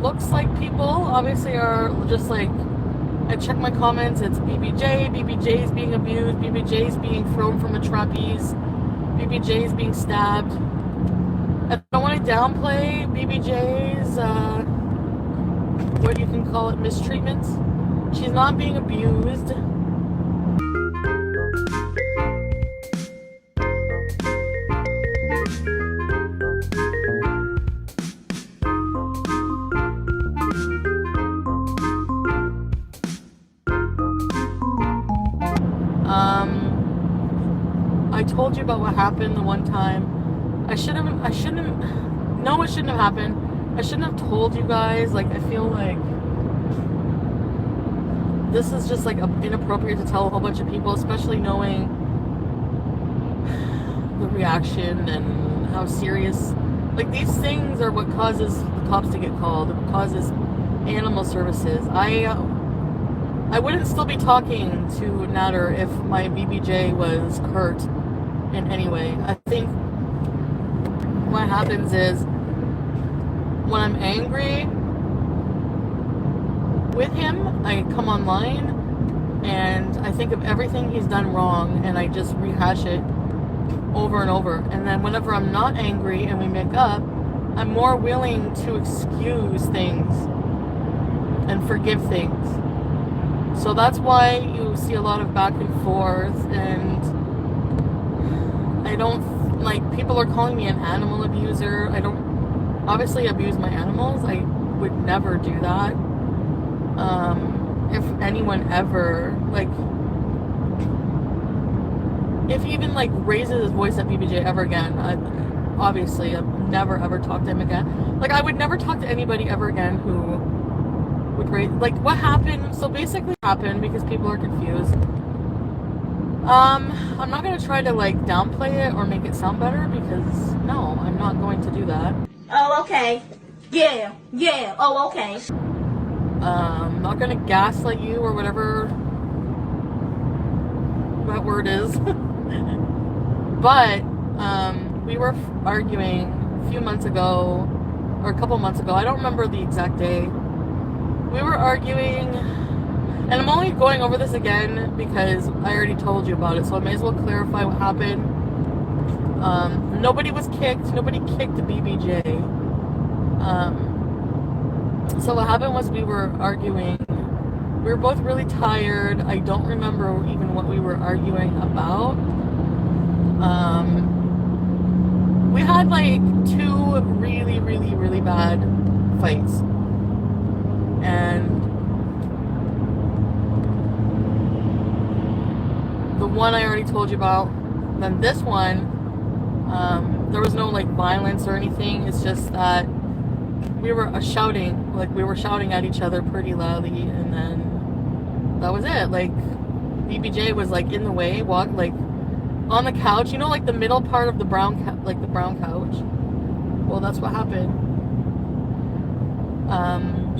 looks like people obviously are just like, I check my comments, it's BBJ, BBJ's being abused, BBJ's being thrown from a trapeze, BBJ's being stabbed. I don't want to downplay BBJ's, what you can call it, mistreatment. She's not being abused. I told you about what happened the one time. No, it shouldn't have happened. I shouldn't have told you guys. Like, I feel like this is just like inappropriate to tell a whole bunch of people, especially knowing the reaction and how serious, like, these things are what causes the cops to get called. It causes animal services. I wouldn't still be talking to Natter if my BBJ was hurt in any way. I think what happens is when I'm angry with him, I come online and I think of everything he's done wrong and I just rehash it over and over. And then whenever I'm not angry and we make up, I'm more willing to excuse things and forgive things. So that's why you see a lot of back and forth, and I don't, like, people are calling me an animal abuser. I don't obviously abuse my animals. I would never do that. If anyone ever, like, if he even, like, raises his voice at BBJ ever again, obviously I've never ever talked to him again. Like, I would never talk to anybody ever again who would raise, like, what happened. So basically what happened, because people are confused, I'm not going to try to, like, downplay it or make it sound better, because no, I'm not going to do that. Oh, okay. Yeah, oh, okay. I'm not going to gaslight you or whatever that word is. But we were arguing a few months ago, or a couple months ago, I don't remember the exact day. We were arguing, and I'm only going over this again because I already told you about it, so I may as well clarify what happened. Nobody was kicked. Nobody kicked the BBJ. So what happened was we were arguing. We were both really tired. I don't remember even what we were arguing about. We had like 2 really, really, really bad fights. And the one I already told you about. Then this one, there was no like violence or anything. It's just that we were shouting, like we were shouting at each other pretty loudly, and then that was it. Like, BBJ was like in the way, walked like on the couch, you know, like the middle part of the brown couch. Well, that's what happened.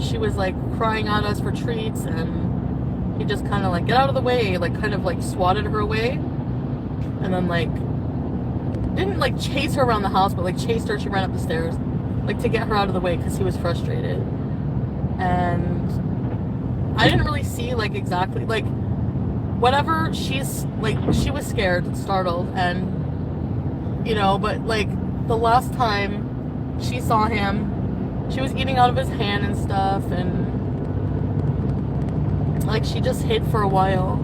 She was like crying at us for treats, and he just kind of like, get out of the way, like kind of like swatted her away, and then like didn't like chase her around the house, but like chased her. She ran up the stairs, like to get her out of the way because he was frustrated. And I didn't really see like exactly like whatever. She's like, she was scared, startled, and you know, but like the last time she saw him, she was eating out of his hand and stuff, and like she just hid for a while,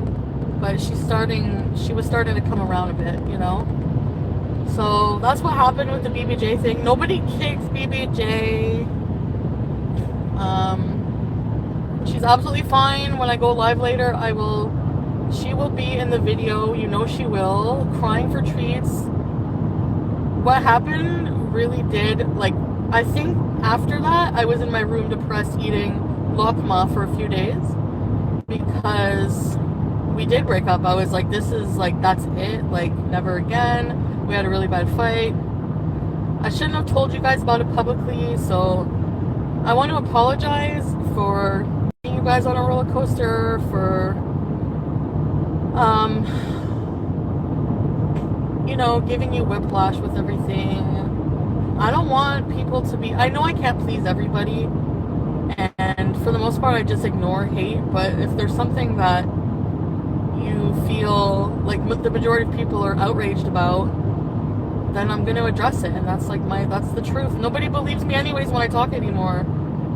but she was starting to come around a bit, you know. So that's what happened with the BBJ thing. Nobody kicked BBJ. She's absolutely fine. When I go live later, she will be in the video, you know she will, crying for treats. What happened really did, like, I think after that, I was in my room depressed eating lokma for a few days because we did break up. I was like, this is like, that's it, like, never again. We had a really bad fight. I shouldn't have told you guys about it publicly, so I want to apologize for taking you guys on a roller coaster, for, you know, giving you whiplash with everything. I don't want people to be, I know I can't please everybody, And for the most part, I just ignore hate. But if there's something that you feel like the majority of people are outraged about, then I'm going to address it. And that's the truth. Nobody believes me anyways when I talk anymore.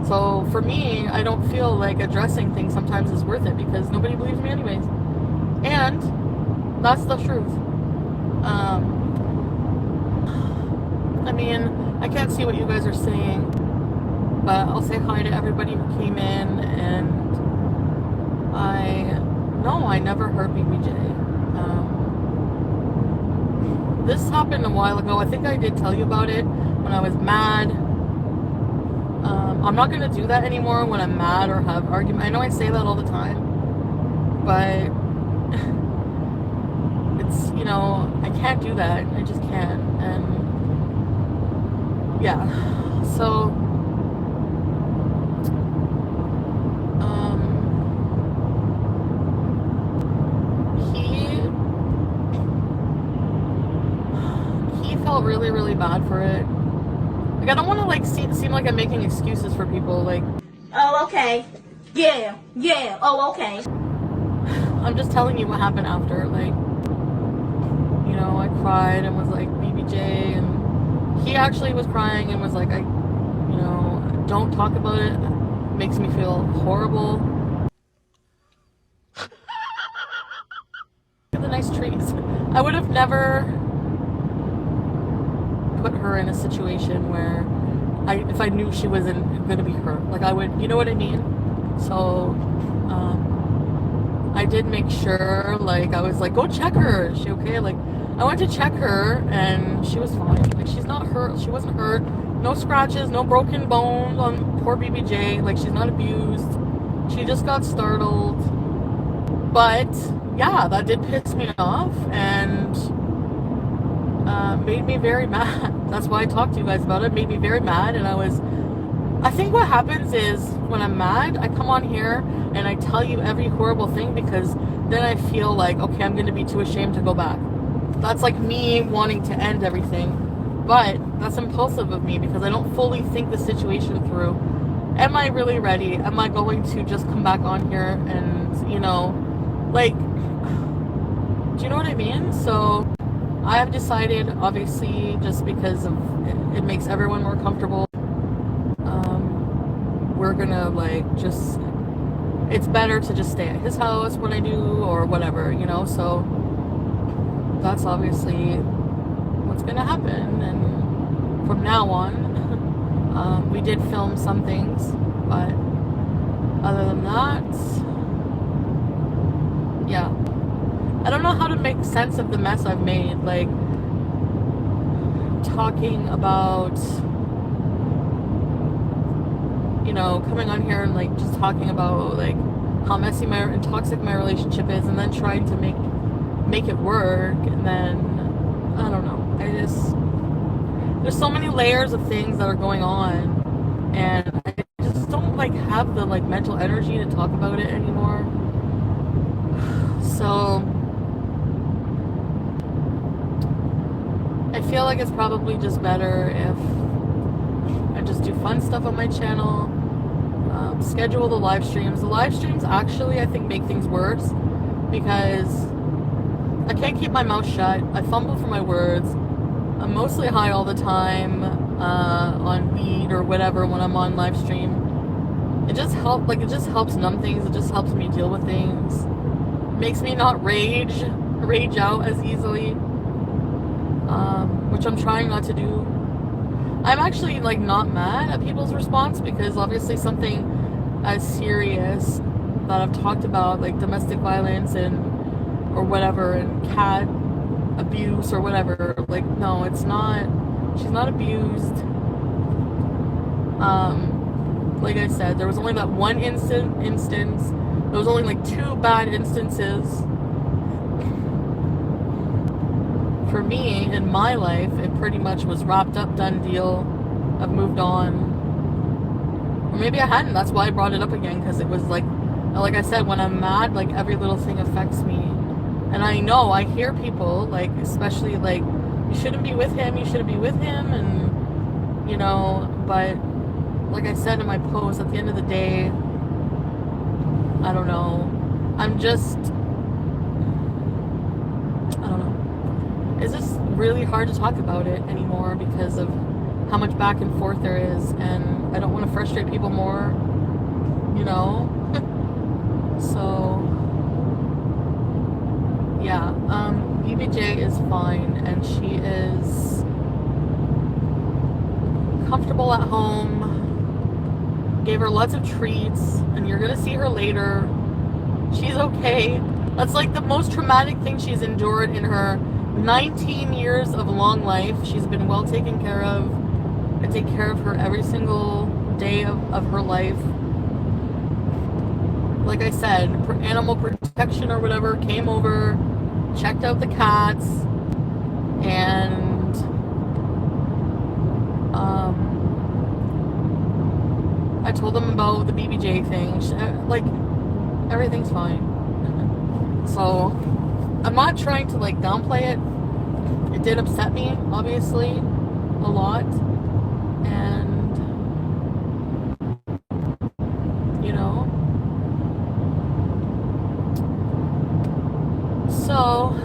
So for me, I don't feel like addressing things sometimes is worth it because nobody believes me anyways. And that's the truth. I mean, I can't see what you guys are saying, but I'll say hi to everybody who came in. And I never hurt BBJ. This happened a while ago. I think I did tell you about it when I was mad. I'm not going to do that anymore when I'm mad or have argument. I know I say that all the time, but it's, I can't do that. I just can't. And yeah, so he felt really, really bad for it. Like, I don't want to seem like I'm making excuses for people. Like, oh, okay. Yeah. Oh, okay. I'm just telling you what happened after. Like, I cried and was like, BBJ, and he actually was crying and was like, don't talk about it. It makes me feel horrible. Look at the nice trees. I would have never put her in a situation where if I knew she wasn't going to be hurt. Like, I would, you know what I mean? So, I did make sure, like, I was like, go check her. Is she okay? Like, I went to check her, and she was fine. Like, she's not hurt. She wasn't hurt. No scratches, no broken bones on poor BBJ. Like, she's not abused. She just got startled. But, yeah, that did piss me off, and made me very mad. That's why I talked to you guys about it. Made me very mad, and I think what happens is when I'm mad, I come on here and I tell you every horrible thing because then I feel like, okay, I'm going to be too ashamed to go back. That's like me wanting to end everything. But that's impulsive of me because I don't fully think the situation through. Am I really ready? Am I going to just come back on here and, like, do you know what I mean? So I have decided, obviously, just because of it makes everyone more comfortable, we're gonna it's better to just stay at his house when I do or whatever, so that's obviously what's gonna happen. And from now on, we did film some things, but other than that, yeah, I don't know how to make sense of the mess I've made, like talking about, coming on here and like just talking about like how messy and toxic my relationship is, and then trying to make it work, and then I don't know. There's so many layers of things that are going on, and I just don't have the mental energy to talk about it anymore. So I feel like it's probably just better if I just do fun stuff on my channel, schedule the live streams. The live streams actually, I think, make things worse because I can't keep my mouth shut. I fumble for my words. I'm mostly high all the time on weed or whatever when I'm on live stream. It just helps numb things. It just helps me deal with things. It makes me not rage out as easily, which I'm trying not to do. I'm actually not mad at people's response because obviously something as serious that I've talked about, like domestic violence or whatever, and cat abuse or whatever, no, it's not, she's not abused. Like I said, there was only that one instance. There was only 2 bad instances. For me, in my life, it pretty much was wrapped up, done deal. I've moved on. Or maybe I hadn't. That's why I brought it up again, because it was like I said, when I'm mad, every little thing affects me. And I know, I hear people, especially, you shouldn't be with him, and, but like I said in my post, at the end of the day, I don't know. I'm just, I don't know. It's just really hard to talk about it anymore because of how much back and forth there is, and I don't want to frustrate people more, you know? So, yeah, BBJ is fine, and she is comfortable at home. Gave her lots of treats, and you're gonna see her later. She's okay. That's like the most traumatic thing she's endured in her 19 years of long life. She's been well taken care of. I take care of her every single day of her life. Like I said, animal protection or whatever came over, checked out the cats, and I told them about the BBJ thing. Like, everything's fine. So I'm not trying to like downplay it. It did upset me, obviously, a lot. And you know, so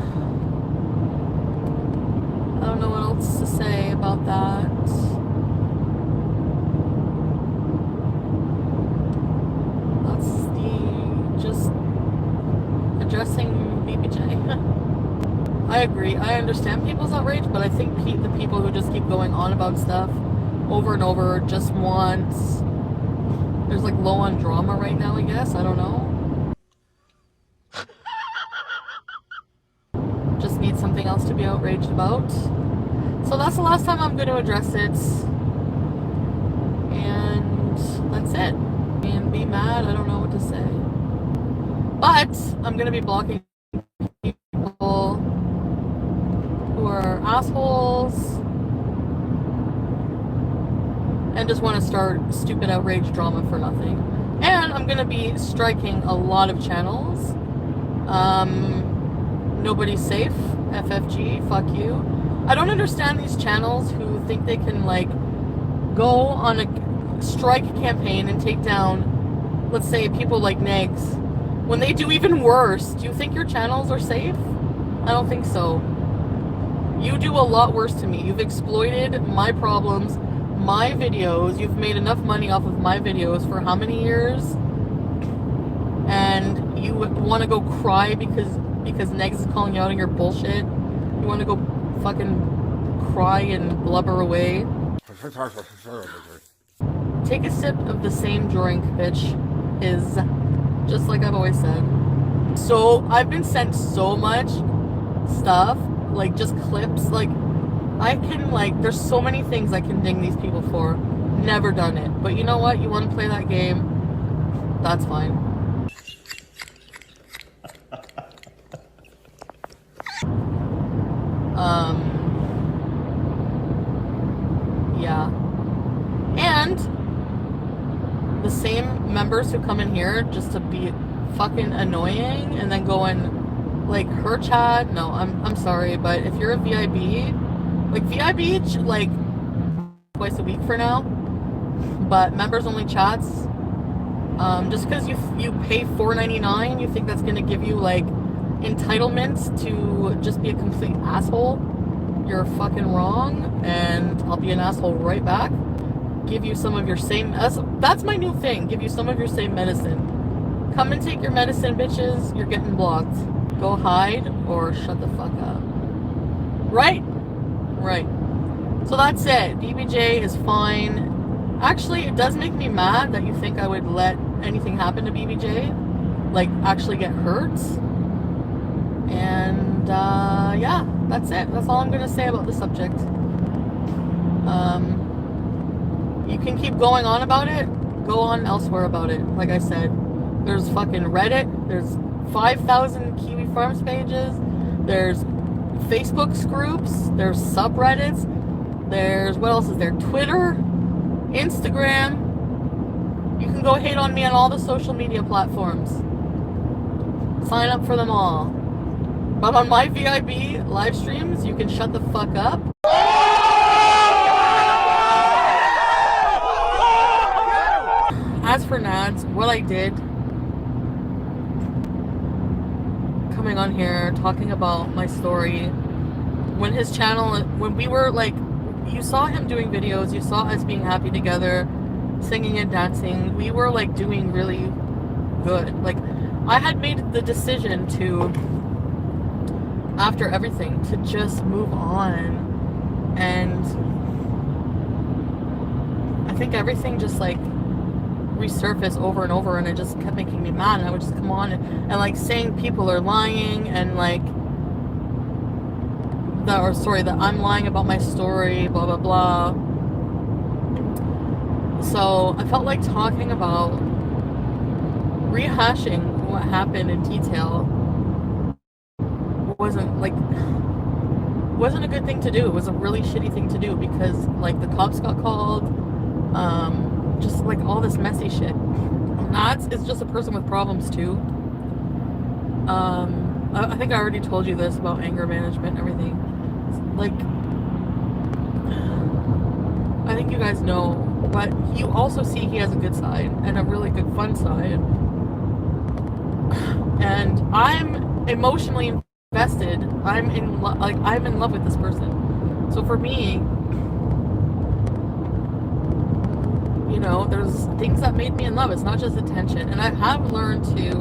I don't know what else to say about that. That's just addressing BBJ. I agree. I understand people's outrage, but I think the people who just keep going on about stuff over and over just want... There's like low on drama right now, I guess. I don't know. Just need something else to be outraged about. So that's the last time I'm going to address it. And that's it. And be mad, I don't know what to say. But I'm going to be blocking people who are assholes and just want to start stupid outrage drama for nothing. And I'm going to be striking a lot of channels. Nobody's safe. FFG, fuck you. I don't understand these channels who think they can like go on a strike campaign and take down, let's say, people like Negs, when they do even worse. Do you think your channels are safe? I don't think so. You do a lot worse to me. You've exploited my problems, my videos. You've made enough money off of my videos for how many years? And you want to go cry because Negs is calling you out on your bullshit? You want to go fucking cry and blubber away? Take a sip of the same drink, bitch. Is just like I've always said. So I've been sent so much stuff, like just clips. Like I can there's so many things I can ding these people for. Never done it, but you know what? You want to play that game? That's fine. Yeah. And the same members who come in here just to be fucking annoying and then go in like her chat. No, I'm sorry, but if you're a VIB, like VIB like twice a week for now, but members only chats. Just because you pay $4.99, you think that's gonna give you like entitlements to just be a complete asshole? You're fucking wrong, and I'll be an asshole right back. Give you some of your same... That's my new thing. Give you some of your same medicine. Come and take your medicine, bitches. You're getting blocked. Go hide or shut the fuck up. Right? Right. So that's it. BBJ is fine. Actually, it does make me mad that you think I would let anything happen to BBJ. Like, actually get hurt. And, yeah, that's it. That's all I'm going to say about the subject. You can keep going on about it. Go on elsewhere about it. Like I said, there's fucking Reddit. There's 5,000 Kiwi Farms pages. There's Facebook groups. There's subreddits. There's, what else is there? Twitter, Instagram. You can go hate on me on all the social media platforms. Sign up for them all. But on my VIB live streams, you can shut the fuck up. as for Nads, what I did coming on here, talking about my story, when his channel, when we were like, you saw him doing videos, you saw us being happy together, singing and dancing, we were like doing really good. Like, I had made the decision to, after everything, to just move on. And I think everything just like resurfaced over and over, and it just kept making me mad. And I would just come on and like saying people are lying, and like that I'm lying about my story, blah blah blah. So I felt like talking about rehashing what happened in detail wasn't a good thing to do. It was a really shitty thing to do, because like the cops got called, just like all this messy shit. Nats is just a person with problems too. I think I already told you this about anger management and everything. Like, I think you guys know, but you also see he has a good side and a really good fun side. And I'm emotionally invested. I'm in love with this person. So for me, you know, there's things that made me in love. It's not just attention. And I have learned to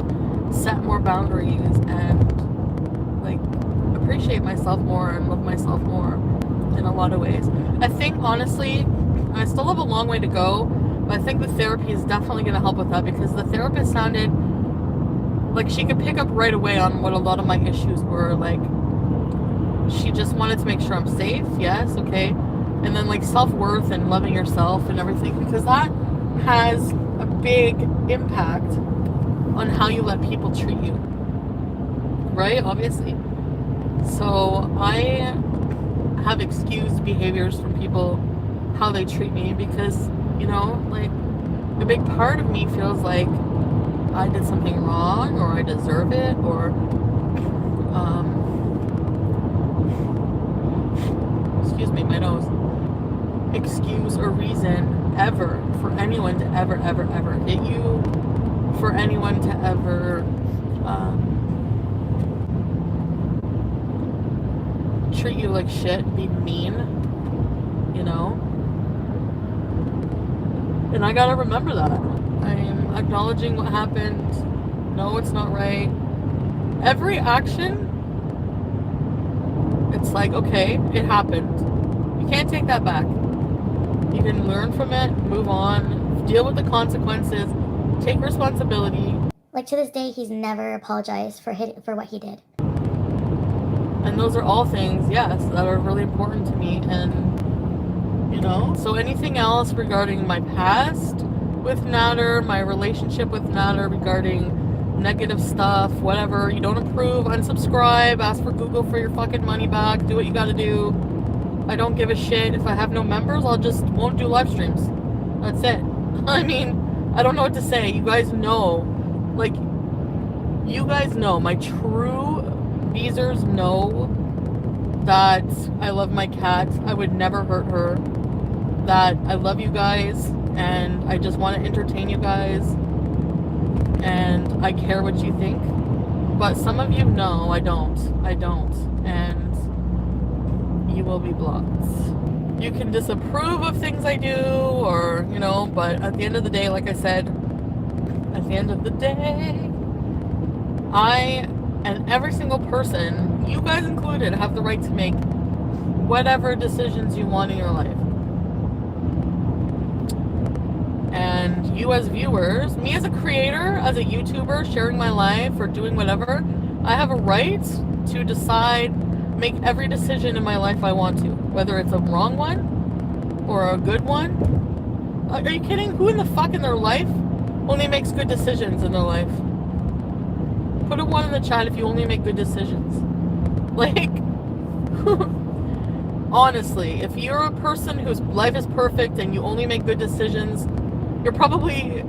set more boundaries and like appreciate myself more and love myself more in a lot of ways. I think honestly, I still have a long way to go, but I think the therapy is definitely going to help with that, because the therapist sounded like she could pick up right away on what a lot of my issues were. Like, she just wanted to make sure I'm safe. Yes, okay. And then like self-worth and loving yourself and everything, because that has a big impact on how you let people treat you, right? Obviously. So I have excused behaviors from people, how they treat me, because, you know, like a big part of me feels like I did something wrong, or I deserve it, or excuse me, my nose, excuse or reason ever for anyone to ever hit you, for anyone to ever treat you like shit, be mean, you know. And I gotta remember that. I'm acknowledging what happened. No, it's not right. Every action, it's like, okay, it happened. You can't take that back. You can learn from it, move on, deal with the consequences, take responsibility. Like, to this day, he's never apologized for what he did. And those are all things, yes, that are really important to me. And, you know, so anything else regarding my past with Nader, my relationship with Nader, regarding negative stuff, whatever, you don't approve, unsubscribe, ask for Google for your fucking money back, do what you gotta do. I don't give a shit. If I have no members, I'll just won't do live streams. That's it. I mean, I don't know what to say. You guys know, like, you guys know, my true Beezers know that I love my cat. I would never hurt her. That I love you guys, and I just want to entertain you guys, and I care what you think. But some of you know I don't, and you will be blocked. You can disapprove of things I do, or, you know, but at the end of the day, like I said, at the end of the day, I and every single person, you guys included, have the right to make whatever decisions you want in your life. And you as viewers, me as a creator, as a YouTuber, sharing my life or doing whatever, I have a right to decide, make every decision in my life I want to, whether it's a wrong one or a good one. Are you kidding? Who in the fuck in their life only makes good decisions in their life? Put a 1 in the chat if you only make good decisions. Like, honestly, if you're a person whose life is perfect and you only make good decisions, you're probably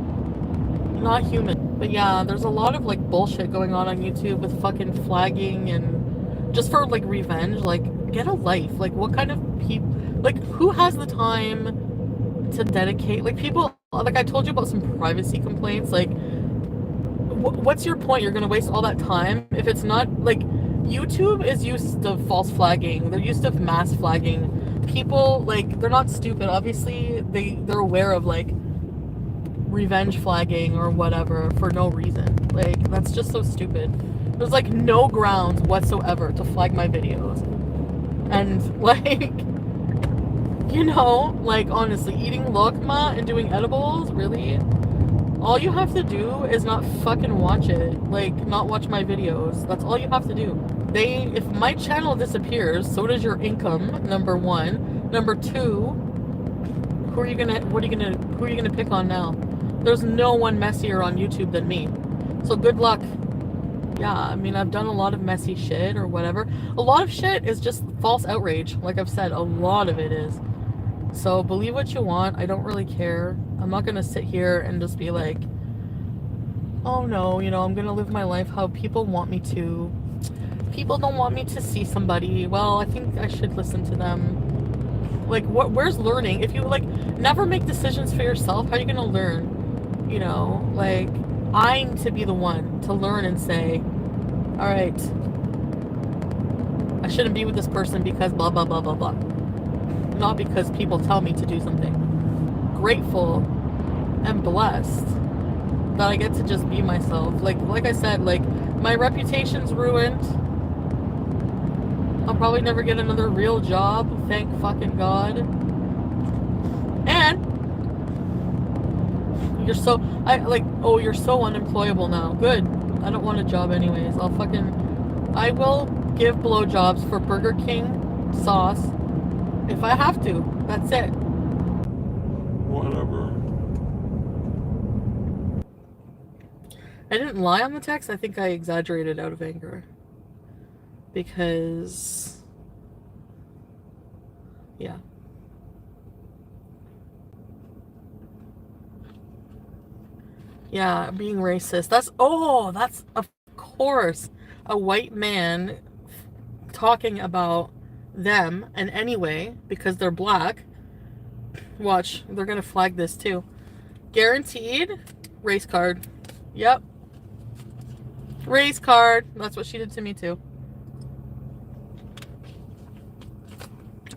not human. But yeah, there's a lot of like bullshit going on YouTube with fucking flagging and just for like revenge. Like, get a life. Like, what kind of people, like, who has the time to dedicate, like, people Like I told you about some privacy complaints. Like, what's your point? You're gonna waste all that time if it's not like YouTube is used to false flagging. They're used to mass flagging. People like they're not stupid. Obviously, they're aware of like revenge flagging or whatever for no reason. Like that's just so stupid. There's like no grounds whatsoever to flag my videos. And like you know, like honestly, eating lokma and doing edibles, really? All you have to do is not fucking watch it. Like, not watch my videos. That's all you have to do. If my channel disappears, so does your income, number one. Number two, who are you gonna pick on now? There's no one messier on YouTube than me. So good luck. Yeah, I mean, I've done a lot of messy shit or whatever. A lot of shit is just false outrage. Like I've said, a lot of it is. So believe what you want. I don't really care. I'm not gonna sit here and just be like, oh no, you know, I'm gonna live my life how people want me to. People don't want me to see somebody. Well, I think I should listen to them. Like, where's learning? If you like never make decisions for yourself, how are you gonna learn? You know, like I'm to be the one to learn and say, all right, I shouldn't be with this person because blah blah blah blah blah. Not because people tell me to do something. Grateful and blessed that I get to just be myself. Like I said, like my reputation's ruined. I'll probably never get another real job, thank fucking God. And you're so you're so unemployable now. Good. I don't want a job anyways. I will give blowjobs for Burger King sauce if I have to. That's it. Whatever. I didn't lie on the text. I think I exaggerated out of anger. Because, yeah. Yeah, being racist. That's of course a white man talking about them. And anyway, because they're black, watch, they're gonna flag this too. Guaranteed race card. Yep. Race card. That's what she did to me too.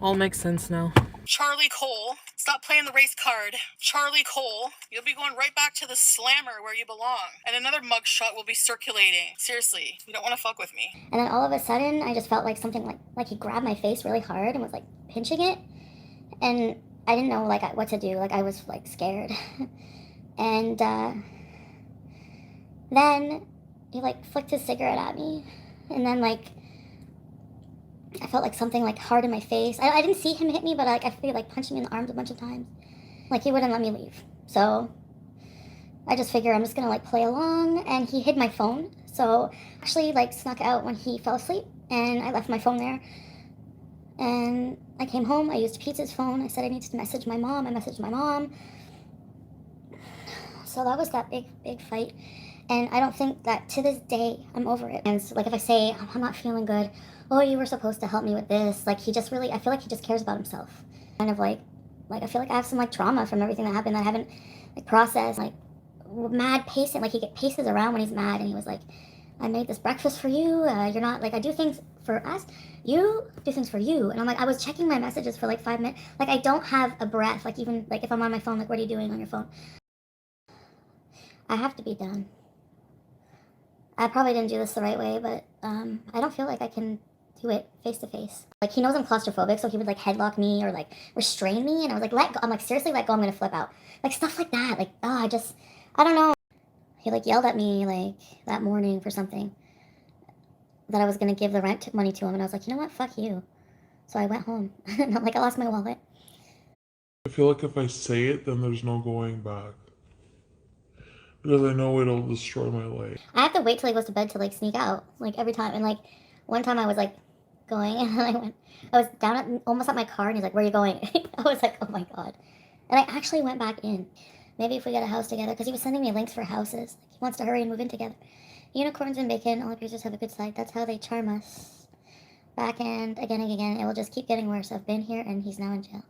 All makes sense now. Charlie Cole, stop playing the race card. Charlie Cole, you'll be going right back to the slammer where you belong. And another mugshot will be circulating. Seriously, you don't want to fuck with me. And then all of a sudden, I just felt like something like he grabbed my face really hard and was like pinching it. And I didn't know like what to do. Like I was like scared. And then he like flicked his cigarette at me. And then like I felt like something like hard in my face. I didn't see him hit me, but like I feel like punched me in the arms a bunch of times. Like he wouldn't let me leave. So I just figured I'm just gonna like play along, and he hid my phone. So actually like snuck out when he fell asleep, and I left my phone there. And I came home, I used Pete's phone. I said I needed to message my mom. I messaged my mom. So that was that big fight. And I don't think that to this day I'm over it. And so, like if I say I'm not feeling good, oh, you were supposed to help me with this. Like he just really, I feel like he just cares about himself. Kind of like I feel like I have some like trauma from everything that happened that I haven't like processed. Like mad pacing, like he paces around when he's mad, and he was like, I made this breakfast for you. You're not like I do things for us. You do things for you. And I'm like, I was checking my messages for like 5 minutes. Like I don't have a breath. Like even like if I'm on my phone, like what are you doing on your phone? I have to be done. I probably didn't do this the right way, but I don't feel like I can do it face to face. Like he knows I'm claustrophobic, so he would like headlock me or like restrain me, and I was like, let go. I'm like, seriously, let go. I'm gonna flip out. Like stuff like that. Like I don't know. He like yelled at me like that morning for something that I was gonna give the rent money to him, and I was like, you know what, fuck you. So I went home, and I'm like, I lost my wallet. I feel like if I say it, then there's no going back. Because I know it'll destroy my life. I have to wait till he goes to bed to like sneak out, like every time. And like one time I was like going, and I was down almost at my car, and he's like, where are you going? I was like, oh my God. And I actually went back in. Maybe if we get a house together, because he was sending me links for houses. Like, he wants to hurry and move in together. Unicorns and bacon, all creatures have a good side. That's how they charm us. Back and again and again. It will just keep getting worse. I've been here, and he's now in jail.